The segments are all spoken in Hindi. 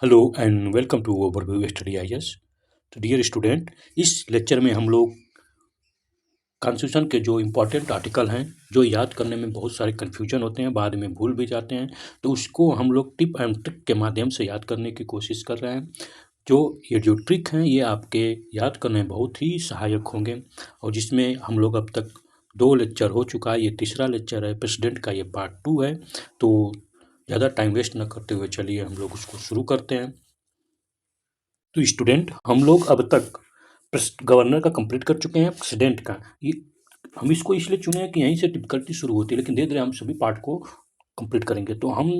Hello and welcome to overview study IAS. तो डियर स्टूडेंट, इस लेक्चर में हम लोग कॉन्स्टिट्यूशन के जो इम्पोर्टेंट आर्टिकल हैं, जो याद करने में बहुत सारे कन्फ्यूजन होते हैं, बाद में भूल भी जाते हैं, तो उसको हम लोग टिप एंड ट्रिक के माध्यम से याद करने की कोशिश कर रहे हैं। ये जो ट्रिक हैं ये आपके याद करने में बहुत ही सहायक होंगे, और जिसमें हम लोग अब तक 2 लेक्चर हो चुका है, ये तीसरा लेक्चर है, प्रेसिडेंट का ये पार्ट 2 है। तो ज़्यादा टाइम वेस्ट न करते हुए चलिए हम लोग उसको शुरू करते हैं। तो स्टूडेंट, हम लोग अब तक गवर्नर का कंप्लीट कर चुके हैं, प्रेसिडेंट का ये हम इसको इसलिए चुने हैं कि यहीं से डिफिकल्टी शुरू होती है, लेकिन धीरे धीरे हम सभी पार्ट को कंप्लीट करेंगे। तो हम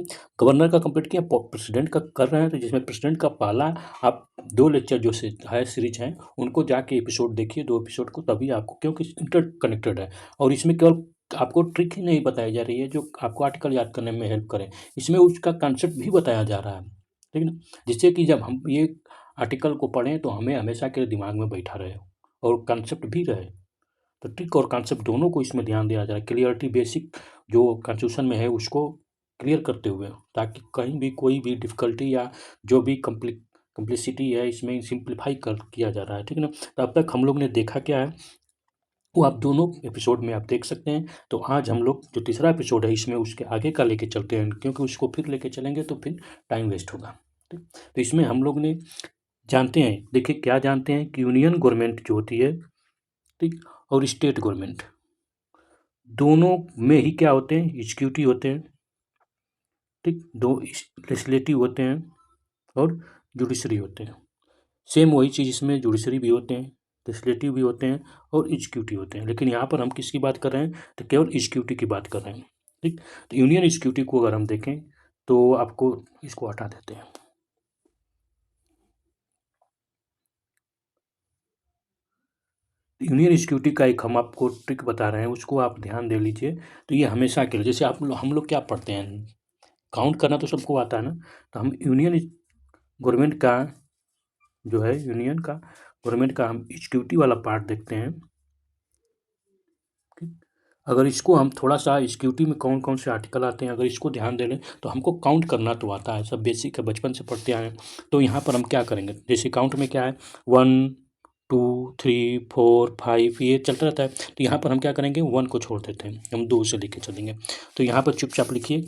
गवर्नर का कंप्लीट किया, प्रेसिडेंट का कर रहे हैं, तो जिसमें प्रेसिडेंट का पहला आप 2 लेक्चर जो है सीरीज हैं, उनको जाके एपिसोड देखिए, 2 एपिसोड को, तभी आपको, क्योंकि इंटरकनेक्टेड है और इसमें केवल आपको ट्रिक ही नहीं बताई जा रही है जो आपको आर्टिकल याद करने में हेल्प करे, इसमें उसका कॉन्सेप्ट भी बताया जा रहा है, ठीक है ना? जिससे कि जब हम ये आर्टिकल को पढ़ें तो हमें हमेशा के लिए दिमाग में बैठा रहे और कॉन्सेप्ट भी रहे। तो ट्रिक और कॉन्सेप्ट दोनों को इसमें ध्यान दिया जाए, क्लियरिटी बेसिक जो कॉन्स्टिट्यूशन में है उसको क्लियर करते हुए, ताकि कहीं भी कोई भी डिफ़िकल्टी या जो भी कॉम्प्लेक्सिटी है इसमें सिंप्लीफाई कर किया जा रहा है, ठीक है ना? तो अब तक हम लोग ने देखा क्या है, वो आप दोनों एपिसोड में आप देख सकते हैं। तो आज हम लोग जो तीसरा एपिसोड है इसमें उसके आगे का लेके चलते हैं, क्योंकि उसको फिर लेके चलेंगे तो फिर टाइम वेस्ट होगा, ठीक? तो इसमें हम लोग ने जानते हैं, देखिए क्या जानते हैं कि यूनियन गवर्नमेंट जो होती है, ठीक, और स्टेट गवर्नमेंट दोनों में ही क्या होते हैं, एग्जीक्यूटिव होते हैं, ठीक, 2 लेजिस्लेटिव होते हैं और जुडिशरी होते हैं। सेम वही चीज़ इसमें जुडिशरी भी होते हैं, लेजिस्लेटिव भी होते हैं और एग्जीक्यूटिव होते हैं, लेकिन यहाँ पर हम किसकी बात कर रहे हैं, तो केवल एग्जीक्यूटिव की बात कर रहे हैं, ठीक। तो यूनियन एग्जीक्यूटिव को अगर हम देखें तो आपको इसको हटा देते हैं। यूनियन एग्जीक्यूटिव का एक हम आपको ट्रिक बता रहे हैं, उसको आप ध्यान दे लीजिए। तो ये हमेशा के लिए, जैसे हम लोग क्या पढ़ते हैं, काउंट करना तो सबको आता है ना, तो हम यूनियन गवर्नमेंट का जो है, यूनियन का गवर्नमेंट का हम एग्जीक्यूटिव वाला पार्ट देखते हैं, ठीक। अगर इसको हम थोड़ा सा एग्जीक्यूटिव में कौन कौन से आर्टिकल आते हैं, अगर इसको ध्यान दे लें तो हमको काउंट करना तो आता है, सब बेसिक है, बचपन से पढ़ते आए हैं। तो यहाँ पर हम क्या करेंगे, जैसे काउंट में क्या है, 1 2 3 4 5 ये चलता रहता है। तो यहाँ पर हम क्या करेंगे, 1 को छोड़ देते हैं, हम 2 से लेके चलेंगे। तो यहाँ पर चुपचाप लिखिए,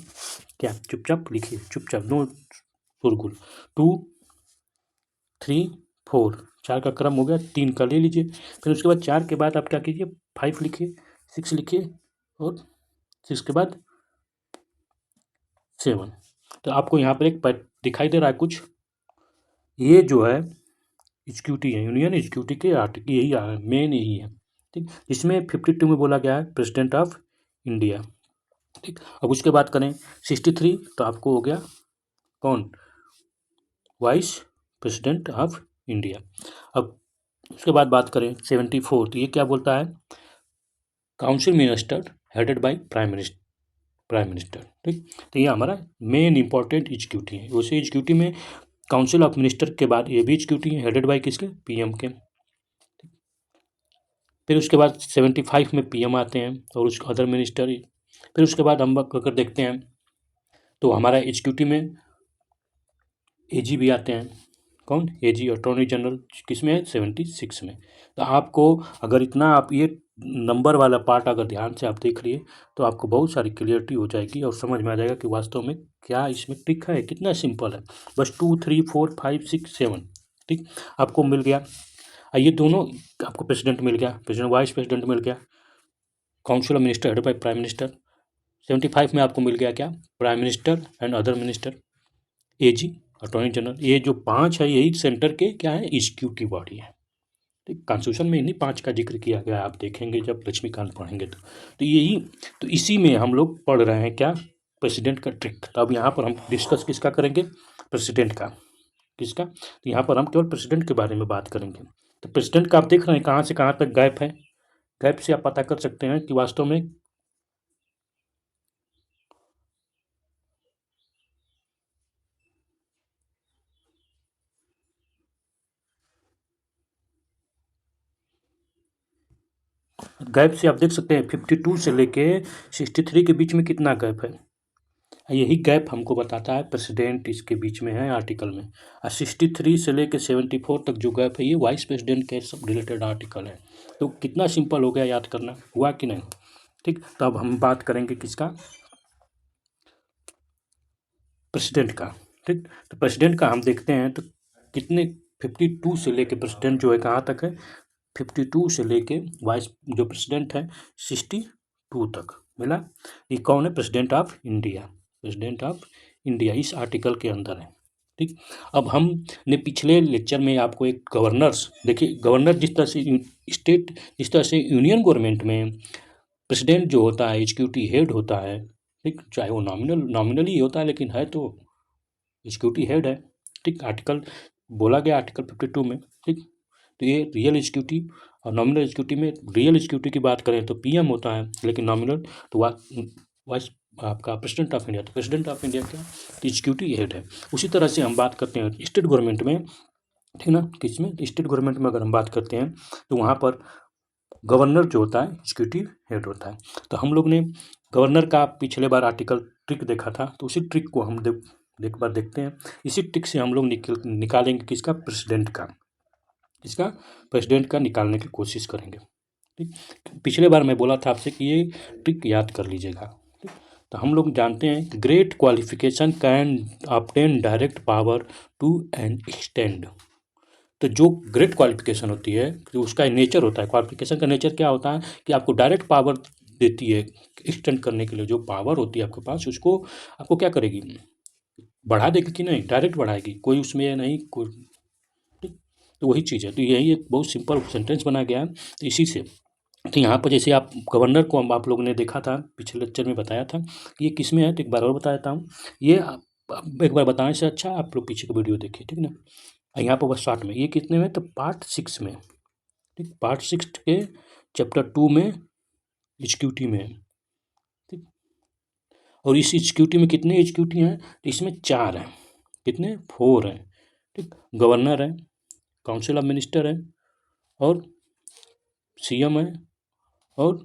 क्या चुपचाप लिखिए, चुपचाप, नो शोरगुल। 2 3 4 4 का क्रम हो गया, 3 का ले लीजिए। फिर उसके बाद 4 के बाद आप क्या कीजिए, 5 लिखिए, 6 लिखिए, और 6 के बाद 7। तो आपको यहाँ पर एक दिखाई दे रहा है कुछ, ये जो है एग्जीक्यूटिव है, यूनियन एग्जीक्यूटिव के आर्टिकल यही है, मेन यही है, ठीक। इसमें 52 में बोला गया है प्रेसिडेंट ऑफ इंडिया, ठीक। अब उसके बात करें 63, तो आपको हो गया कौन, वाइस प्रेसिडेंट ऑफ इंडिया। अब उसके बाद बात करें 74, तो ये क्या बोलता है, council minister headed by prime minister, ठीक। तो ये हमारा मेन इंपॉर्टेंट एग्जीक्यूटिव है। उसी एग्जीक्यूटिव में काउंसिल ऑफ मिनिस्टर के बाद ये भी एग्जीक्यूटिव है, हेडेड बाय किसके, पीएम के। फिर उसके बाद 75 में पीएम आते हैं और उसके अदर मिनिस्टर। फिर उसके बाद हम अगर देखते हैं तो हमारा एग्जीक्यूटिव में एजी भी आते हैं, कौन, एजी अटॉर्नी जनरल, किस में है, 76 में। तो आपको अगर इतना आप ये नंबर वाला पार्ट अगर ध्यान से आप देख लिए तो आपको बहुत सारी क्लियरिटी हो जाएगी और समझ में आ जाएगा कि वास्तव में क्या इसमें ट्रिक है, कितना सिंपल है। बस 2 3 4 5 6 7, ठीक, आपको मिल गया। ये दोनों आपको प्रेसिडेंट मिल गया, प्रेसिडेंट वाइस प्रेसिडेंट मिल गया, council of minister head by prime minister. 75 में आपको मिल गया क्या, prime minister and other minister, AG attorney general. ये जो 5 है यही सेंटर के क्या है, एग्जीक्यूटिव बॉडी है, ठीक। कॉन्स्टिट्यूशन में इन्हीं 5 का जिक्र किया गया है, आप देखेंगे जब लक्ष्मीकांत पढ़ेंगे तो यही, तो इसी में हम लोग पढ़ रहे हैं क्या, प्रेसिडेंट का ट्रिक। तो अब यहाँ पर हम डिस्कस किसका करेंगे, प्रेसिडेंट का, किसका, तो यहाँ पर हम केवल प्रेसिडेंट के बारे में बात करेंगे। तो प्रेसिडेंट का आप देख रहे हैं कहाँ से कहाँ तक गैप है, गैप से आप पता कर सकते हैं कि वास्तव में गैप से आप देख सकते हैं 52 से लेके 63 के बीच में कितना गैप है। यही गैप हमको बताता है प्रेसिडेंट इसके बीच में है आर्टिकल में। 63 से लेकर 74 तक जो गैप है ये वाइस प्रेसिडेंट के सब रिलेटेड आर्टिकल है। तो कितना सिंपल हो गया याद करना, हुआ कि नहीं? ठीक, तो अब हम बात करेंगे किसका, प्रेसिडेंट का। ठीक, तो प्रेसिडेंट का हम देखते हैं तो कितने 52 से लेके प्रेसिडेंट जो है कहाँ तक है, 52 से लेके वाइस जो प्रेसिडेंट है 62 तक मिला। ये कौन है, president of India, president of India इस आर्टिकल के अंदर है। ठीक, अब हमने पिछले लेक्चर में आपको एक गवर्नर्स, देखिए गवर्नर जिस तरह से स्टेट, जिस तरह से यूनियन गवर्नमेंट में प्रेसिडेंट जो होता है एग्जीक्यूटिव हेड होता है। ठीक, चाहे वो नॉमिनली होता है लेकिन है तो एग्जीक्यूटिव हेड है। ठीक, आर्टिकल बोला गया आर्टिकल 52 में। ठीक, तो ये रियल एग्जीक्यूटिव और नॉमिनल एग्जीक्यूटिव में, रियल एग्जीक्यूटिव की बात करें तो पीएम होता है, लेकिन नॉमिनल तो वाइस आपका प्रेसिडेंट ऑफ इंडिया। तो प्रेसिडेंट ऑफ इंडिया क्या एग्जीक्यूटिव हेड है। उसी तरह से हम बात करते हैं स्टेट गवर्नमेंट में, ठीक ना, किसमें, स्टेट गवर्नमेंट में अगर हम बात करते हैं तो वहाँ पर गवर्नर जो होता है एग्जीक्यूटिव हेड होता है। तो हम लोग ने गवर्नर का पिछले बार आर्टिकल ट्रिक देखा था, तो उसी ट्रिक को हम एक बार देखते हैं। इसी ट्रिक से हम लोग निकालेंगे किसका, प्रेसिडेंट का, इसका प्रेसिडेंट का निकालने की कोशिश करेंगे। ठीक, पिछले बार मैं बोला था आपसे कि ये ट्रिक याद कर लीजिएगा। ठीक, तो हम लोग जानते हैं great qualification can obtain direct power to an extend. तो जो ग्रेट क्वालिफिकेशन होती है तो उसका नेचर होता है, क्वालिफिकेशन का नेचर क्या होता है कि आपको डायरेक्ट पावर देती है एक्सटेंड करने के लिए। जो पावर होती है आपके पास उसको आपको क्या करेगी, बढ़ा देगी कि नहीं, डायरेक्ट बढ़ाएगी, कोई उसमें नहीं कोई। ठीक, तो वही चीज़ है। तो यही एक बहुत सिंपल सेंटेंस बना गया है। तो इसी से तो यहाँ पर जैसे आप गवर्नर को आप लोगों ने देखा था, पिछले लेक्चर में बताया था कि ये किस में है, तो एक बार और बता देता हूँ। ये एक बार बताने से अच्छा आप लोग पीछे का वीडियो देखिए, ठीक ना। यहाँ पर बस शॉर्ट में ये कितने में, तो पार्ट 6 में। ठीक, पार्ट 6 के चैप्टर 2 में एग्जीक्यूटिव में है। ठीक, और इस एग्जीक्यूटिव में कितने एग्जीक्यूटिव हैं, तो इसमें 4 हैं, कितने, 4 हैं। ठीक, गवर्नर है, काउंसिल ऑफ मिनिस्टर है, और सीएम है, और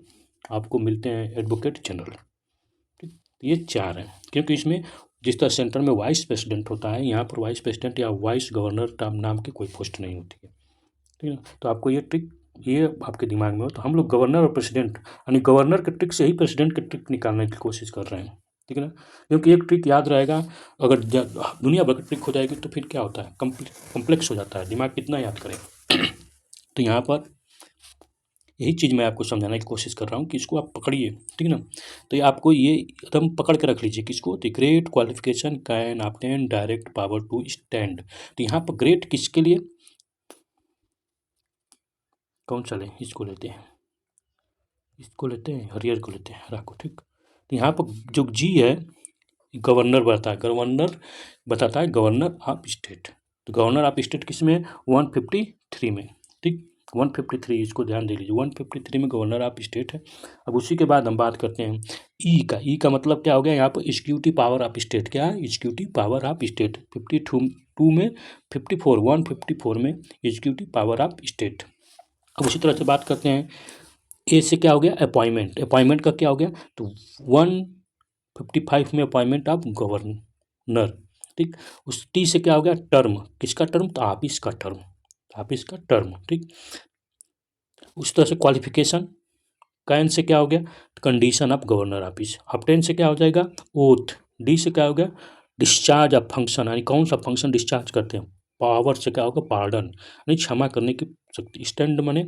आपको मिलते हैं एडवोकेट जनरल। ठीक, ये 4 हैं, क्योंकि इसमें जिस तरह सेंटर में वाइस प्रेसिडेंट होता है, यहाँ पर वाइस प्रेसिडेंट या वाइस गवर्नर नाम की कोई पोस्ट नहीं होती है। ठीक है, तो आपको ये ट्रिक ये आपके दिमाग में हो। तो हम लोग गवर्नर और प्रेसिडेंट यानी गवर्नर के ट्रिक से ही प्रेसिडेंट के ट्रिक निकालने की कोशिश कर रहे हैं। ठीक है ना, क्योंकि एक ट्रिक याद रहेगा, अगर दुनिया भर की ट्रिक हो जाएगी तो फिर क्या होता है, कम्प्लेक्स हो जाता है, दिमाग कितना याद करें। तो यहाँ पर यही चीज़ मैं आपको समझाने की कोशिश कर रहा हूँ कि इसको आप पकड़िए, ठीक है ना। तो ये आपको ये एकदम पकड़ के रख लीजिए किसको, the great qualification can obtain direct power to stand. तो यहाँ पर ग्रेट किसके लिए, कौन सा लें, इसको लेते हैं, इसको लेते हैं, हरियर को लेते हैं, हरा को। ठीक, तो यहाँ पर जो जी है गवर्नर बताता है, गवर्नर बताता है गवर्नर ऑफ स्टेट। तो गवर्नर ऑफ स्टेट किस में है, 153 में। ठीक, 153 इसको ध्यान दे लीजिए, 153 में गवर्नर ऑफ स्टेट है। अब उसी के बाद हम बात करते हैं ई का। ई का मतलब क्या हो गया, यहाँ पर एग्जीक्यूटिव पावर ऑफ स्टेट, क्या है, एग्जीक्यूटिव पावर ऑफ स्टेट। 52 में 54 154 में एग्जीक्यूटिव पावर ऑफ स्टेट। अब उसी तरह से बात करते हैं ए से क्या हो गया, अपॉइंटमेंट। अपॉइंटमेंट का क्या हो गया, तो 155 में अपॉइंटमेंट ऑफ गवर्नर। ठीक, उस टी से क्या हो गया, टर्म, किसका टर्म, तो ऑफिस का टर्म, ऑफिस का टर्म। ठीक, उस तरह से क्वालिफिकेशन, कैन से क्या हो गया, condition of governor office. Obtain से क्या हो जाएगा, ओथ। डी से क्या हो गया, डिस्चार्ज ऑफ फंक्शन, यानी कौन सा फंक्शन डिस्चार्ज करते हैं। पावर से क्या होगा, पार्डन, यानी क्षमा करने की शक्ति। स्टैंड माने,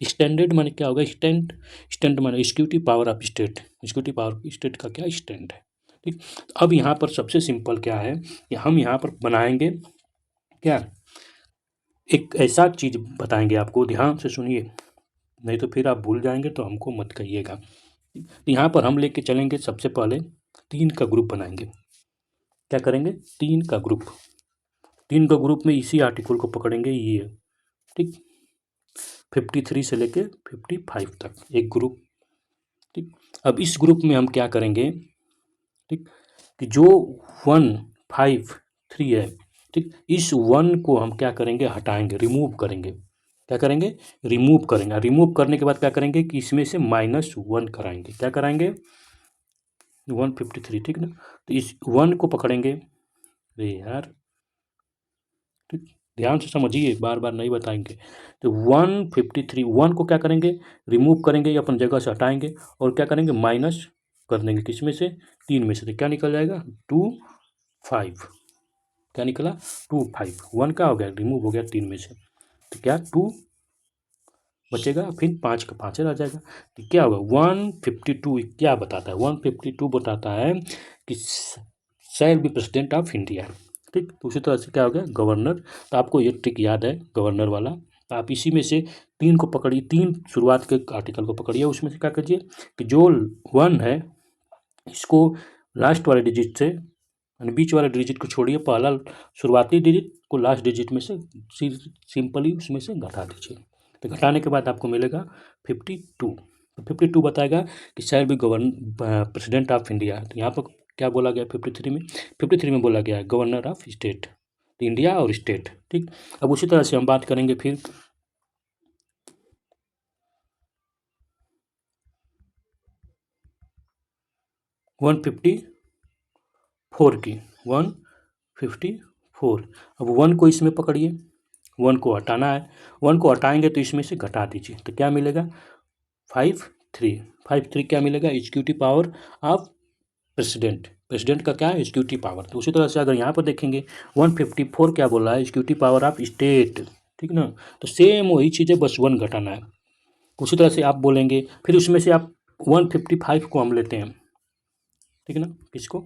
स्टैंडर्ड माने क्या होगा, स्टैंड माने executive power of state. Executive power of state का क्या स्टैंड है। ठीक, अब यहाँ पर सबसे सिंपल क्या है कि हम यहाँ पर बनाएंगे क्या, एक ऐसा चीज़ बताएंगे आपको, ध्यान से सुनिए, नहीं तो फिर आप भूल जाएंगे, तो हमको मत कहिएगा। यहाँ पर हम लेके चलेंगे, सबसे पहले 3 का ग्रुप बनाएंगे। क्या करेंगे, 3 का ग्रुप, 3 का ग्रुप में इसी आर्टिकल को पकड़ेंगे ये। ठीक, 53 से लेके 55 तक एक ग्रुप। ठीक, अब इस ग्रुप में हम क्या करेंगे, ठीक, कि जो 153 है, ठीक, इस 1 को हम क्या करेंगे, हटाएंगे, रिमूव करेंगे। क्या करेंगे, रिमूव करेंगे। रिमूव करने के बाद क्या करेंगे कि इसमें से -1 कराएंगे। क्या कराएंगे, 153, ठीक ना। तो इस 1 को पकड़ेंगे, अरे यार, ठीक, ध्यान से समझिए, बार बार नहीं बताएंगे। तो 153, 1 को क्या करेंगे, रिमूव करेंगे या अपन जगह से हटाएंगे और क्या करेंगे, माइनस कर देंगे, किस में से, 3 में से। तो क्या निकल जाएगा, 2 5, क्या निकला, 2 5, 1 का हो गया, रिमूव हो गया 3 में से, तो क्या 2 बचेगा, फिर 5 का 5 रह जाएगा। तो क्या होगा, 152 क्या बताता है, 152 बताता है कि shall be president of India, ठीक। तो उसी तरह से क्या हो गया, गवर्नर। तो आपको ये ट्रिक याद है गवर्नर वाला, तो आप इसी में से 3 को पकड़िए, 3 शुरुआत के आर्टिकल को पकड़िए, उसमें से क्या कीजिए कि जो 1 है इसको लास्ट वाले डिजिट से, यानी बीच वाले डिजिट को छोड़िए, पहला शुरुआती डिजिट को लास्ट डिजिट में से सिंपली उसमें से घटा दीजिए। तो घटाने के बाद आपको मिलेगा 52। तो 52 बताएगा कि shall be govern president of India. तो यहाँ पर क्या बोला गया 53 में, 53 में बोला गया है गवर्नर ऑफ स्टेट, इंडिया और स्टेट, ठीक। अब उसी तरह से हम बात करेंगे फिर 154 की, 154। अब 1 को इसमें पकड़िए, 1 को हटाना है, 1 को हटाएंगे तो इसमें से घटा दीजिए, तो क्या मिलेगा, 53, 53 क्या मिलेगा, executive power of president, president का क्या है, एग्जीक्यूटिव पावर। तो उसी तरह से अगर यहाँ पर देखेंगे 154 क्या बोल रहा है, एग्जीक्यूटिव पावर ऑफ स्टेट, ठीक ना। तो सेम वही चीज़ है, बस 1 घटाना है। उसी तरह से आप बोलेंगे, फिर उसमें से आप 155 को हम लेते हैं, ठीक ना, किसको,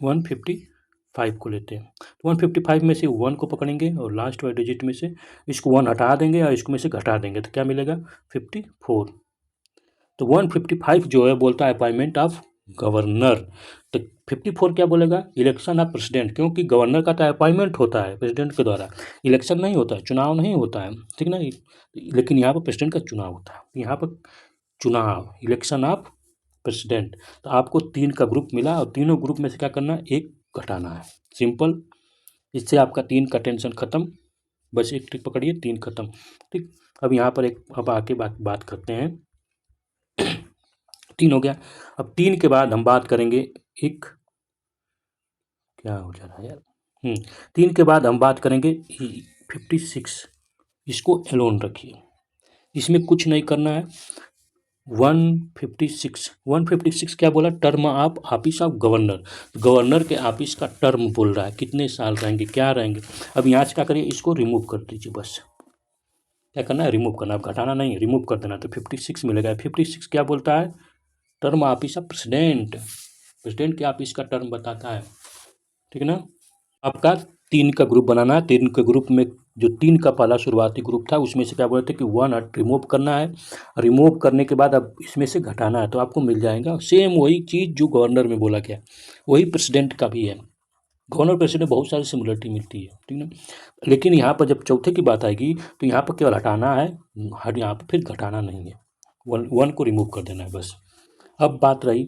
155 को लेते हैं। 155 में से 1 को पकड़ेंगे और लास्ट वाले डिजिट में से इसको 1 हटा देंगे और इसको में से घटा देंगे, तो क्या मिलेगा, 54। तो 155 जो है बोलता है अपॉइंटमेंट ऑफ गवर्नर। तो 54 क्या बोलेगा, इलेक्शन ऑफ प्रेसिडेंट, क्योंकि गवर्नर का तो अपॉइंटमेंट होता है प्रेसिडेंट के द्वारा, इलेक्शन नहीं होता है, चुनाव नहीं होता है, ठीक ना। लेकिन यहाँ पर प्रेसिडेंट का चुनाव होता है, यहाँ पर चुनाव, इलेक्शन ऑफ प्रेसिडेंट। तो आपको 3 का ग्रुप मिला और तीनों ग्रुप में से क्या करना है, 1 घटाना है, सिंपल। इससे आपका 3 का टेंशन खत्म, बस एक ट्रिक पकड़िए, 3 खत्म, ठीक। अब यहाँ पर एक, अब आके बात करते हैं, 3 हो गया। अब 3 के बाद हम बात करेंगे, एक क्या हो जा रहा है यार, 3 के बाद हम बात करेंगे 56, इसको एलोन रखिए, इसमें कुछ नहीं करना है। 156 क्या बोला, term of office of governor, governor के ऑफिस का टर्म बोल रहा है, कितने साल रहेंगे, क्या रहेंगे। अब यहाँ से क्या करिए, इसको रिमूव कर दीजिए, बस क्या करना है, रिमूव करना, अब घटाना नहीं, रिमूव कर देना, तो 56 मिलेगा। 56 क्या बोलता है, term office of president, president के ऑफिस का टर्म बताता है, ठीक ना। आपका 3 का ग्रुप बनाना है, 3 के ग्रुप में जो 3 का पहला शुरुआती ग्रुप था उसमें से क्या बोल रहे थे कि 1 रिमूव करना है, रिमूव करने के बाद अब इसमें से घटाना है, तो आपको मिल जाएगा सेम वही चीज़ जो गवर्नर में बोला गया, वही प्रेसिडेंट का भी है। गवर्नर प्रेसिडेंट बहुत सारी सिमिलरिटी मिलती है, ठीक ना। लेकिन यहाँ पर जब चौथे की बात आएगी तो यहाँ पर केवल हटाना है, हर यहाँ पर फिर घटाना नहीं है, 1 को रिमूव कर देना है बस। अब बात रही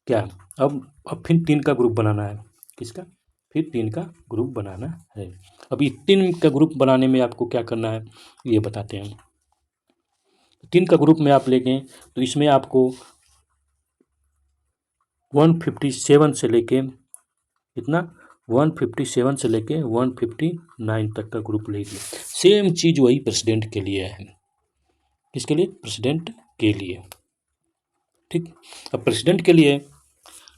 क्या, अब फिर 3 का ग्रुप बनाना है, किसका, फिर 3 का ग्रुप बनाना है। अभी 3 का ग्रुप बनाने में आपको क्या करना है ये बताते हैं। 3 का ग्रुप में आप लेंगे तो इसमें आपको 157 से लेके कितना, 157 से लेके 159 तक का ग्रुप लेंगे, सेम चीज़ वही प्रेसिडेंट के लिए है, किसके लिए, प्रेसिडेंट के लिए, ठीक। अब प्रेसिडेंट के लिए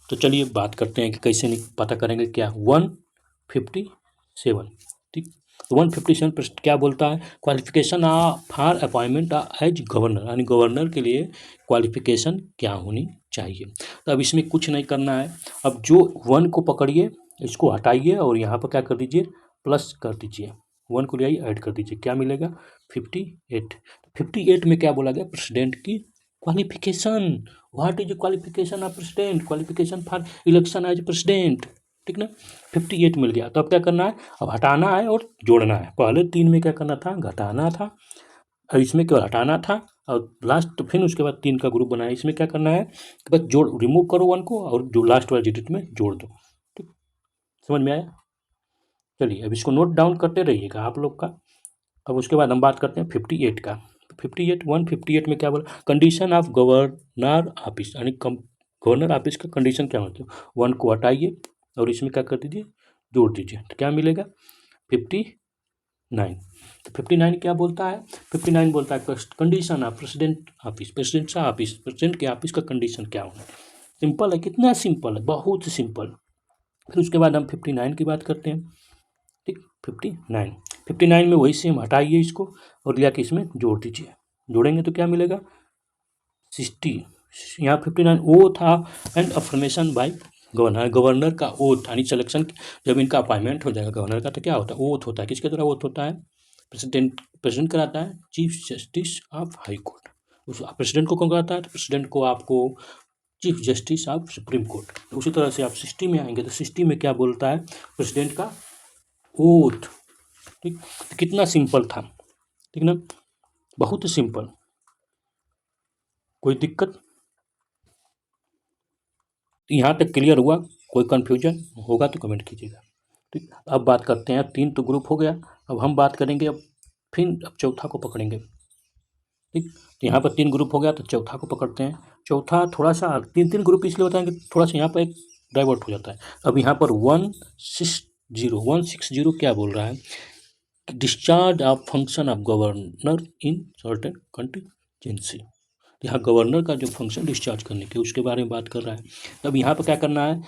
तो चलिए बात करते हैं कि कैसे पता करेंगे, क्या 157, ठीक। तो 157 क्या बोलता है, qualification for appointment as governor, यानी गवर्नर के लिए क्वालिफिकेशन क्या होनी चाहिए। तो अब इसमें कुछ नहीं करना है, अब जो 1 को पकड़िए, इसको हटाइए और यहाँ पर क्या कर दीजिए, प्लस कर दीजिए, 1 को ले आइए, ऐड कर दीजिए, क्या मिलेगा 58। 58 में क्या बोला गया, प्रेसिडेंट की qualification, what is qualification of president, qualification for election as president, ठीक ना। 58 मिल गया, तो अब क्या करना है, अब हटाना है और जोड़ना है। पहले 3 में क्या करना था, घटाना था, और इसमें केवल हटाना था, और लास्ट तो फिर उसके बाद 3 का ग्रुप बनाया, इसमें क्या करना है कि बस जोड़, रिमूव करो 1 को और जो लास्ट वाले डिजिट में जोड़ दो, ठीक, समझ में आया। चलिए अब इसको नोट डाउन करते रहिएगा आप लोग का। अब उसके बाद हम बात करते हैं 58 का। 58 158 में क्या बोला, कंडीशन ऑफ गवर्नर ऑफिस, यानी गवर्नर ऑफिस का कंडीशन क्या मतलब, 1 को हटाइए और इसमें क्या कर दीजिए, जोड़ दीजिए, तो क्या मिलेगा 59। तो 59 क्या बोलता है, 59 बोलता है condition of president office, president का ऑफिस, प्रेसिडेंट के ऑफिस का कंडीशन क्या होना है। सिंपल है, कितना सिंपल है, बहुत सिंपल। फिर उसके बाद हम 59 की बात करते हैं। ठीक, 59 में वही सेम हटाइए इसको और लिया कि इसमें जोड़ दीजिए, जोड़ेंगे तो क्या मिलेगा 60। यहाँ 59 oath and affirmation by governor, governor का ओथ यानी सिलेक्शन, जब इनका अपॉइंटमेंट हो जाएगा गवर्नर का तो क्या होता है, ओथ होता है, किसके द्वारा ओथ होता है, प्रेसिडेंट कराता है, chief justice of high court. उस प्रेसिडेंट को कौन कराता है, तो प्रेसिडेंट को आपको chief justice of supreme court. तो उसी तरह से आप 60 में आएंगे तो 60 में क्या बोलता है, प्रेसिडेंट का ओथ। ठीक, तो कितना सिंपल था, ठीक ना, बहुत सिंपल, कोई दिक्कत, यहाँ तक क्लियर हुआ, कोई कन्फ्यूजन होगा तो कमेंट कीजिएगा। ठीक, अब बात करते हैं, 3 तो ग्रुप हो गया, अब हम बात करेंगे अब चौथा को पकड़ेंगे। ठीक, तो यहाँ पर 3 ग्रुप हो गया तो चौथा को पकड़ते हैं। चौथा थोड़ा सा 3 ग्रुप इसलिए बताएंगे थोड़ा सा यहाँ पर एक डाइवर्ट हो जाता है। अब यहाँ पर 160 क्या बोल रहा है, discharge of function of governor in certain contingency. यहाँ गवर्नर का जो फंक्शन डिस्चार्ज करने के उसके बारे में बात कर रहा है। अब यहाँ पर क्या करना है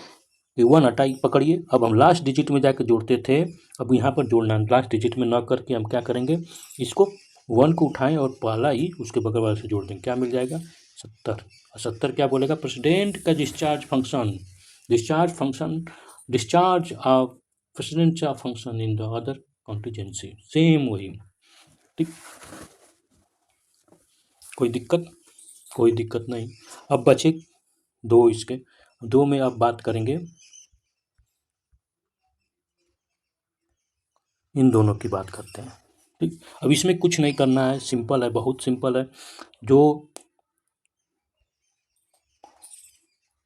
कि 1 हटाई पकड़िए, अब हम लास्ट डिजिट में जाकर जोड़ते थे, अब यहाँ पर जोड़ना है, लास्ट डिजिट में न करके हम क्या करेंगे, इसको 1 को उठाएं और पहला ही उसके बगल वाले से जोड़ देंगे, क्या मिल जाएगा 70। और 70 क्या बोलेगा, प्रेसिडेंट का discharge of president of function in the other contingency, same वही। ठीक, कोई दिक्कत नहीं। अब बचे 2 इसके, 2 में अब बात करेंगे इन दोनों की बात करते हैं। ठीक, अब इसमें कुछ नहीं करना है, सिंपल है, बहुत सिंपल है, जो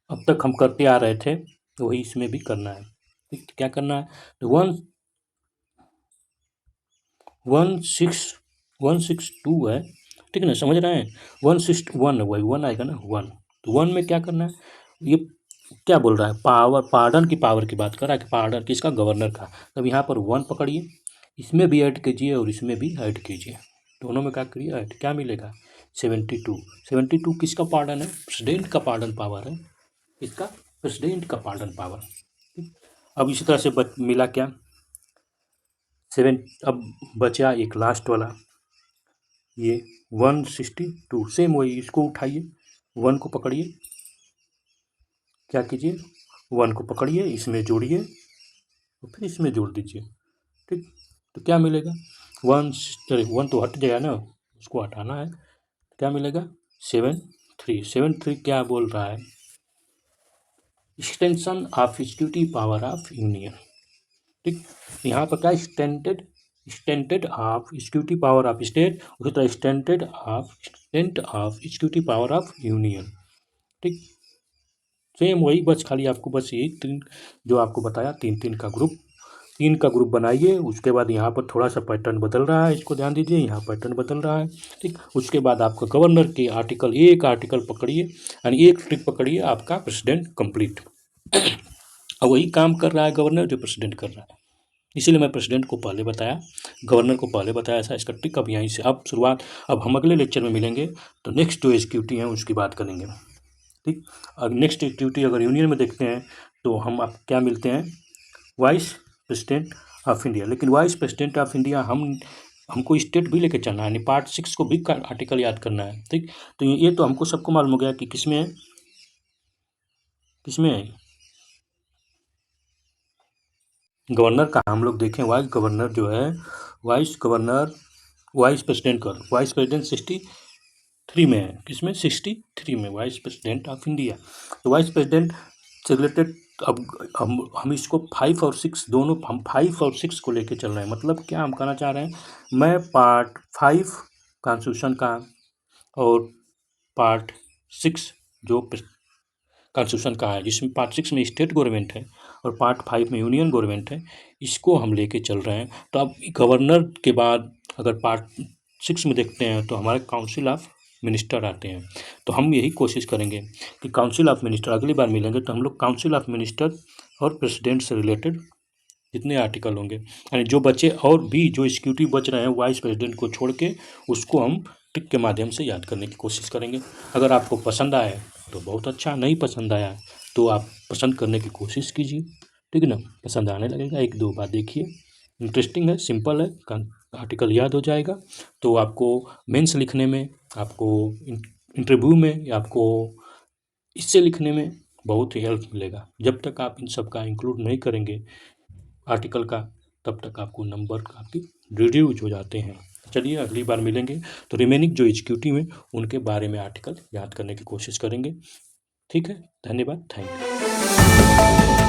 अब तक हम करते आ रहे थे वही इसमें भी करना है। ठीक, तो क्या करना है, तो 162 है, ठीक है ना, समझ रहे हैं, 161 वही 1 आएगा ना 1, तो 1 में क्या करना है, ये क्या बोल रहा है, पावर, पार्डन की पावर की बात कर रहा है कि पार्डन किसका, गवर्नर का। तब यहाँ पर 1 पकड़िए, इसमें भी ऐड कीजिए और इसमें भी ऐड कीजिए, दोनों में क्या करिए ऐड, क्या मिलेगा 72 किसका पार्डन है, प्रेसिडेंट का पार्डन पावर है, इसका प्रेसिडेंट का पार्डन पावर। अब इसी तरह से मिला क्या 7, अब बचा एक लास्ट वाला ये 162, सेम वही, इसको उठाइए, 1 को पकड़िए, क्या कीजिए 1 को पकड़िए, इसमें जोड़िए और फिर इसमें जोड़ दीजिए। ठीक, तो क्या मिलेगा 1 तो हट गया ना, उसको हटाना है, क्या मिलेगा 73 क्या बोल रहा है, extension of executive power of union. ठीक, यहाँ पर क्या extended of executive power of state, उसी तरह extend of executive power of union. ठीक, सेम वही, बस खाली आपको बस यही 3 जो आपको बताया, 3 का ग्रुप बनाइए। उसके बाद यहाँ पर थोड़ा सा पैटर्न बदल रहा है, इसको ध्यान दीजिए, यहाँ पैटर्न बदल रहा है। ठीक, उसके बाद आपका गवर्नर के एक आर्टिकल पकड़िए, यानी एक ट्रिक पकड़िए, आपका प्रेसिडेंट कंप्लीट। और वही काम कर रहा है गवर्नर जो प्रेसिडेंट कर रहा है, इसीलिए मैं प्रेसिडेंट को पहले बताया, गवर्नर को पहले बताया था, इसका ट्रिक अब यहीं से अब शुरुआत। अब हम अगले लेक्चर में मिलेंगे तो नेक्स्ट जो एग्जीक्यूटिव हैं उसकी बात करेंगे। ठीक, अब नेक्स्ट एग्जीक्यूटिव अगर यूनियन में देखते हैं तो हम आप क्या मिलते हैं, वाइस प्रेसिडेंट ऑफ इंडिया। लेकिन वाइस प्रेसिडेंट ऑफ इंडिया हमको स्टेट भी लेके चलना है, यानी पार्ट 6 को भी आर्टिकल याद करना है। ठीक, तो ये तो हमको सबको मालूम हो गया कि किसमें है, गवर्नर का हम लोग देखें, वाइस गवर्नर जो है, वाइस प्रेसिडेंट 63 में है, किसमें 63 में वाइस प्रेसिडेंट ऑफ इंडिया। तो वाइस प्रेसिडेंट से रिलेटेड अब हम इसको 5 और 6 दोनों, हम 5 और 6 को लेके चल रहे हैं। मतलब क्या हम कहना चाह रहे हैं, मैं पार्ट 5 कॉन्स्टिट्यूशन का और पार्ट 6 जो कॉन्स्टिट्यूशन का है, जिसमें पार्ट 6 में स्टेट गवर्नमेंट है और पार्ट 5 में यूनियन गवर्नमेंट है, इसको हम लेके चल रहे हैं। तो अब गवर्नर के बाद अगर पार्ट 6 में देखते हैं तो हमारे काउंसिल ऑफ मिनिस्टर आते हैं। तो हम यही कोशिश करेंगे कि काउंसिल ऑफ मिनिस्टर, अगली बार मिलेंगे तो हम लोग काउंसिल ऑफ मिनिस्टर और प्रेसिडेंट से रिलेटेड जितने आर्टिकल होंगे, यानी जो बचे और भी जो एग्जीक्यूटिव बच रहे हैं वाइस प्रेसिडेंट को छोड़ के, उसको हम ट्रिक के माध्यम से याद करने की कोशिश करेंगे। अगर आपको पसंद आया तो बहुत अच्छा, नहीं पसंद आया तो आप पसंद करने की कोशिश कीजिए, ठीक है ना। पसंद आने लगेगा, 1-2 बार देखिए, इंटरेस्टिंग है, सिंपल है, आर्टिकल याद हो जाएगा। तो आपको मेंस लिखने में, आपको इंटरव्यू में, या आपको इससे लिखने में बहुत ही हेल्प मिलेगा। जब तक आप इन सब का इंक्लूड नहीं करेंगे आर्टिकल का, तब तक आपको नंबर काफ़ी रिड्यूस हो जाते हैं। चलिए अगली बार मिलेंगे तो रिमेनिंग जो एग्जीक्यूटिव हैं उनके बारे में आर्टिकल याद करने की कोशिश करेंगे। ठीक है, धन्यवाद, थैंक यू।